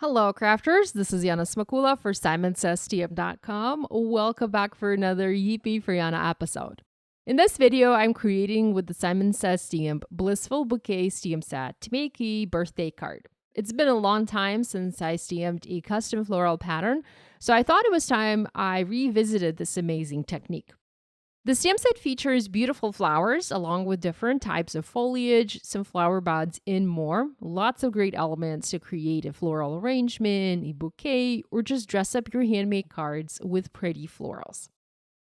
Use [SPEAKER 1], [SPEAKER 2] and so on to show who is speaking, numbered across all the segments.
[SPEAKER 1] Hello, crafters. This is Yana Smakula for SimonsSTM.com. Welcome back for another Yippee For Yana episode. In this video, I'm creating with the Simon Says Stamp Blissful Bouquet stamp set to make a birthday card. It's been a long time since I stamped a custom floral pattern, so I thought it was time I revisited this amazing technique. The stamp set features beautiful flowers along with different types of foliage, some flower buds, and more. Lots of great elements to create a floral arrangement, a bouquet, or just dress up your handmade cards with pretty florals.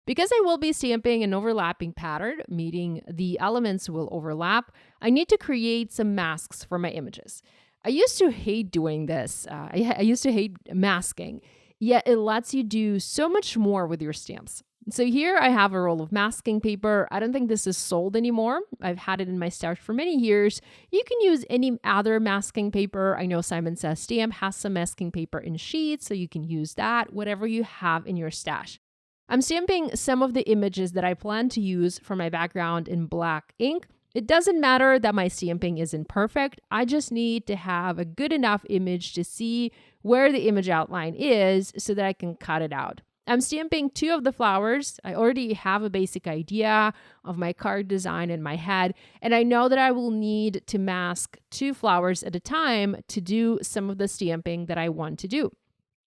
[SPEAKER 1] Because I will be stamping an overlapping pattern, meaning the elements will overlap, I need to create some masks for my images. I used to hate doing this. I used to hate masking, yet it lets you do so much more with your stamps. So here I have a roll of masking paper. I don't think this is sold anymore. I've had it in my stash for many years. You can use any other masking paper. I know Simon Says Stamp has some masking paper in sheets, so you can use that, whatever you have in your stash. I'm stamping some of the images that I plan to use for my background in black ink. It doesn't matter that my stamping isn't perfect. I just need to have a good enough image to see where the image outline is so that I can cut it out. I'm stamping two of the flowers. I already have a basic idea of my card design in my head, and I know that I will need to mask two flowers at a time to do some of the stamping that I want to do.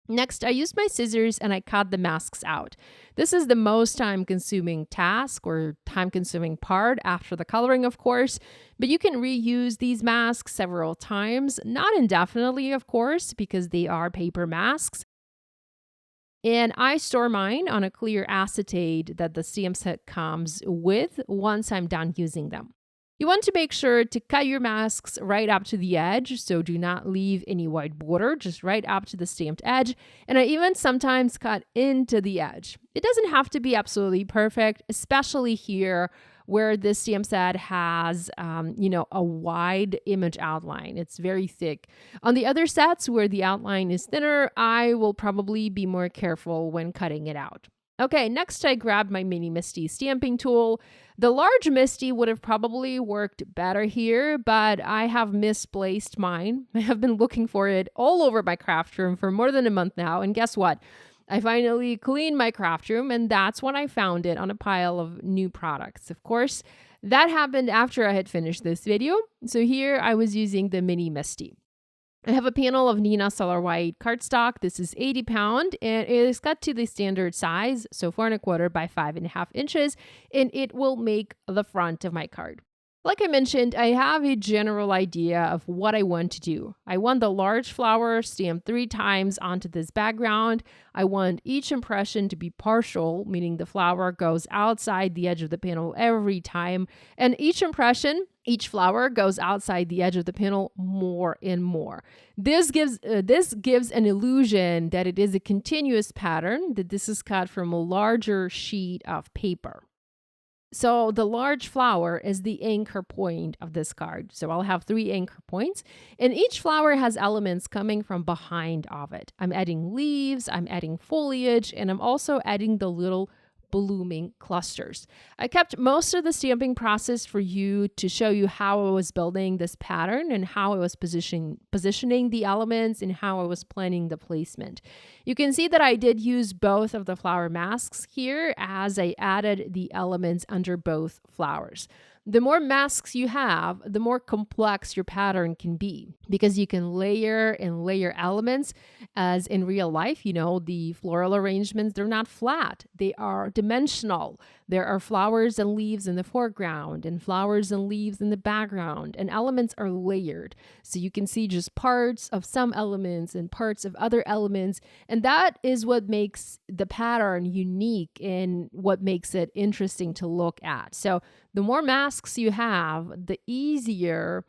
[SPEAKER 1] Next, I used my scissors and I cut the masks out. This is the most time-consuming task or time-consuming part after the coloring, of course, but you can reuse these masks several times, not indefinitely, of course, because they are paper masks. And I store mine on a clear acetate that the stamp set comes with once I'm done using them. You want to make sure to cut your masks right up to the edge, so do not leave any white border, just right up to the stamped edge. And I even sometimes cut into the edge. It doesn't have to be absolutely perfect, especially here where this stamp set has, a wide image outline. It's very thick. On the other sets where the outline is thinner, I will probably be more careful when cutting it out. Okay, next I grabbed my mini Misty stamping tool. The large Misty would have probably worked better here, but I have misplaced mine. I have been looking for it all over my craft room for more than a month now, and guess what? I finally cleaned my craft room, and that's when I found it on a pile of new products. Of course, that happened after I had finished this video, so here I was using the mini Misty. I have a panel of Nina Solar White cardstock. This is 80 pound, and it is cut to the standard size, so 4¼ by 5½ inches, and it will make the front of my card. Like I mentioned, I have a general idea of what I want to do. I want the large flower stamped 3 times onto this background. I want each impression to be partial, meaning the flower goes outside the edge of the panel every time. And each flower goes outside the edge of the panel more and more. This gives an illusion that it is a continuous pattern, that this is cut from a larger sheet of paper. So the large flower is the anchor point of this card. So I'll have 3 anchor points, and each flower has elements coming from behind of it. I'm adding leaves, I'm adding foliage, and I'm also adding the little blooming clusters. I kept most of the stamping process for you to show you how I was building this pattern and how I was positioning the elements and how I was planning the placement. You can see that I did use both of the flower masks here as I added the elements under both flowers. The more masks you have, the more complex your pattern can be because you can layer and layer elements. As in real life, the floral arrangements, they're not flat. They are dimensional. There are flowers and leaves in the foreground and flowers and leaves in the background, and elements are layered. So you can see just parts of some elements and parts of other elements, and that is what makes the pattern unique and what makes it interesting to look at. So the more masks you have, the easier,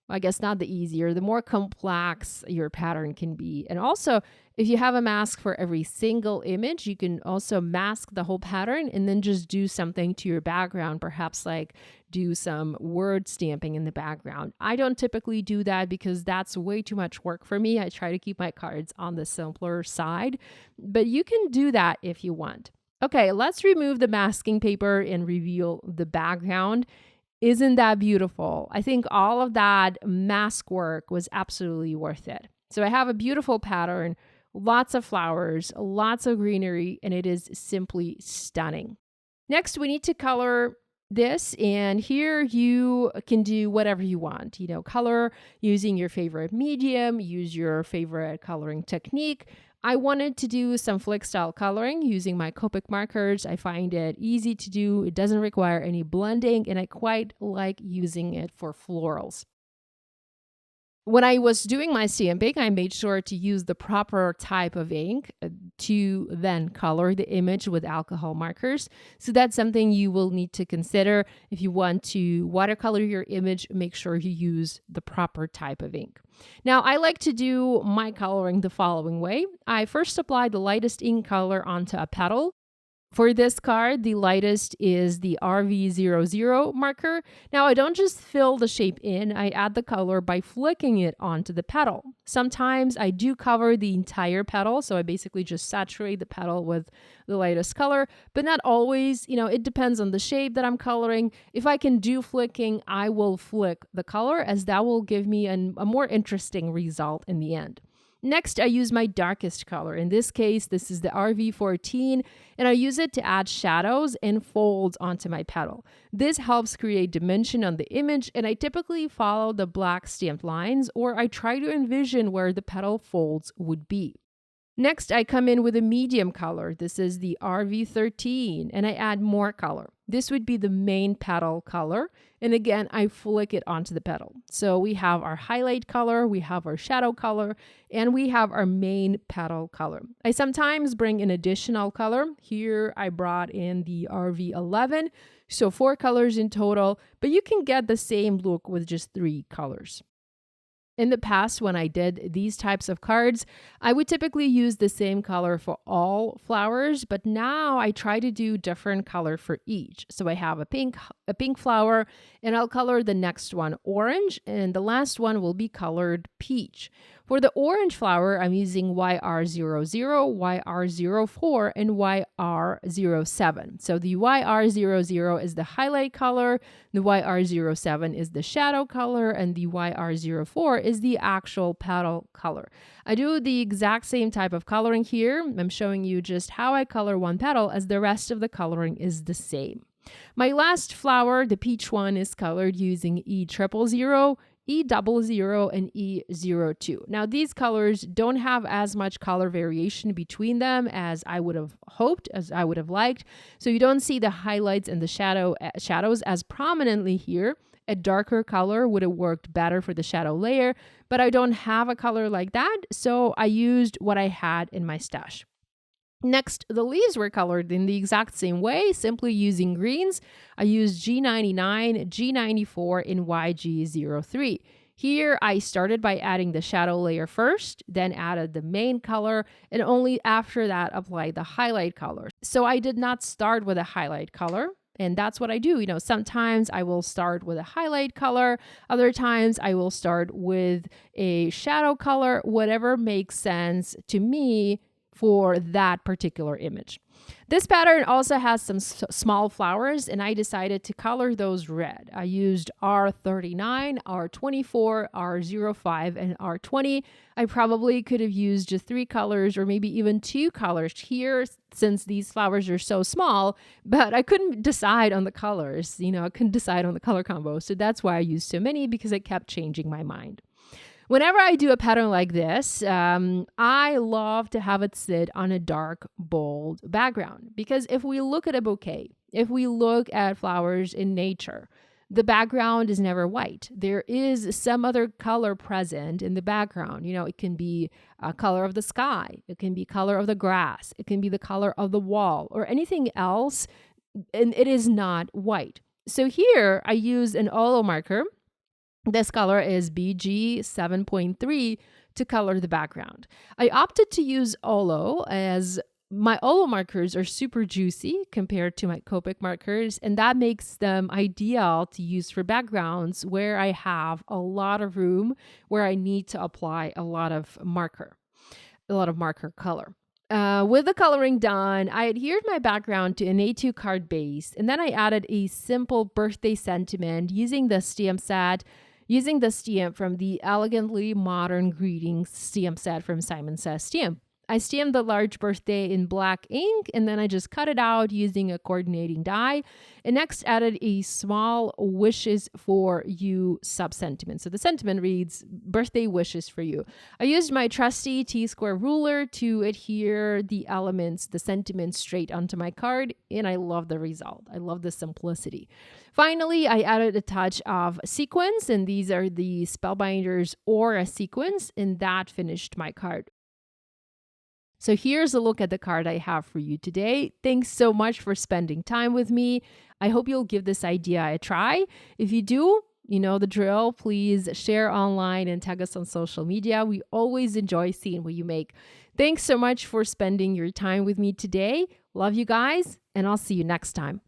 [SPEAKER 1] I guess not the easier, the more complex your pattern can be. And also, if you have a mask for every single image, you can also mask the whole pattern and then just do something to your background, perhaps like do some word stamping in the background. I don't typically do that because that's way too much work for me. I try to keep my cards on the simpler side, but you can do that if you want. Okay, let's remove the masking paper and reveal the background. Isn't that beautiful? I think all of that mask work was absolutely worth it. So I have a beautiful pattern, lots of flowers, lots of greenery, and it is simply stunning. Next, we need to color this, and here you can do whatever you want. Color using your favorite medium, use your favorite coloring technique. I wanted to do some flick style coloring using my Copic markers. I find it easy to do. It doesn't require any blending, and I quite like using it for florals. When I was doing my stamping, I made sure to use the proper type of ink to then color the image with alcohol markers. So that's something you will need to consider. If you want to watercolor your image, make sure you use the proper type of ink. Now, I like to do my coloring the following way. I first apply the lightest ink color onto a petal. For this card, the lightest is the RV00 marker. Now, I don't just fill the shape in, I add the color by flicking it onto the petal. Sometimes I do cover the entire petal, so I basically just saturate the petal with the lightest color, but not always. It depends on the shape that I'm coloring. If I can do flicking, I will flick the color, as that will give me a more interesting result in the end. Next, I use my darkest color. In this case, this is the RV14, and I use it to add shadows and folds onto my petal. This helps create dimension on the image, and I typically follow the black stamped lines, or I try to envision where the petal folds would be. Next, I come in with a medium color. This is the RV13, and I add more color. This would be the main petal color. And again, I flick it onto the petal. So we have our highlight color, we have our shadow color, and we have our main petal color. I sometimes bring an additional color. Here, I brought in the RV11, so 4 colors in total, but you can get the same look with just 3 colors. In the past, when I did these types of cards, I would typically use the same color for all flowers, but now I try to do different color for each. So I have a pink flower, and I'll color the next one orange, and the last one will be colored peach. For the orange flower, I'm using YR00, YR04, and YR07. So the YR00 is the highlight color, the YR07 is the shadow color, and the YR04 is the actual petal color. I do the exact same type of coloring here. I'm showing you just how I color one petal, as the rest of the coloring is the same. My last flower, the peach one, is colored using E000, E00, and E02. Now, these colors don't have as much color variation between them as I would have hoped, as I would have liked. So you don't see the highlights and the shadows as prominently here. A darker color would have worked better for the shadow layer, but I don't have a color like that, so I used what I had in my stash. Next, the leaves were colored in the exact same way, simply using greens. I used G99, G94, and YG03. Here, I started by adding the shadow layer first, then added the main color, and only after that applied the highlight color. So I did not start with a highlight color. And that's what I do. Sometimes I will start with a highlight color. Other times I will start with a shadow color, whatever makes sense to me for that particular image. This pattern also has some small flowers, and I decided to color those red. I used R39, R24, R05, and R20. I probably could have used just 3 colors or maybe even 2 colors here, since these flowers are so small, but I couldn't decide on the colors. I couldn't decide on the color combo. So that's why I used so many, because I kept changing my mind. Whenever I do a pattern like this, I love to have it sit on a dark, bold background. Because if we look at a bouquet, if we look at flowers in nature, the background is never white. There is some other color present in the background. It can be a color of the sky. It can be color of the grass. It can be the color of the wall or anything else, and it is not white. So here I use an Olo marker. This color is BG 7.3 to color the background. I opted to use Olo, as my Olo markers are super juicy compared to my Copic markers, and that makes them ideal to use for backgrounds where I have a lot of room, where I need to apply a lot of marker color. With the coloring done, I adhered my background to an A2 card base, and then I added a simple birthday sentiment using the stamp set, using the stamp from the Elegantly Modern Greetings stamp set from Simon Says Stamp. I stamped the large birthday in black ink, and then I just cut it out using a coordinating die, and next added a small wishes for you sub-sentiment. So the sentiment reads, birthday wishes for you. I used my trusty T-square ruler to adhere the elements, the sentiment, straight onto my card, and I love the result. I love the simplicity. Finally, I added a touch of sequins, and these are the Spellbinders Aura sequins, and that finished my card. So here's a look at the card I have for you today. Thanks so much for spending time with me. I hope you'll give this idea a try. If you do, you know the drill. Please share online and tag us on social media. We always enjoy seeing what you make. Thanks so much for spending your time with me today. Love you guys, and I'll see you next time.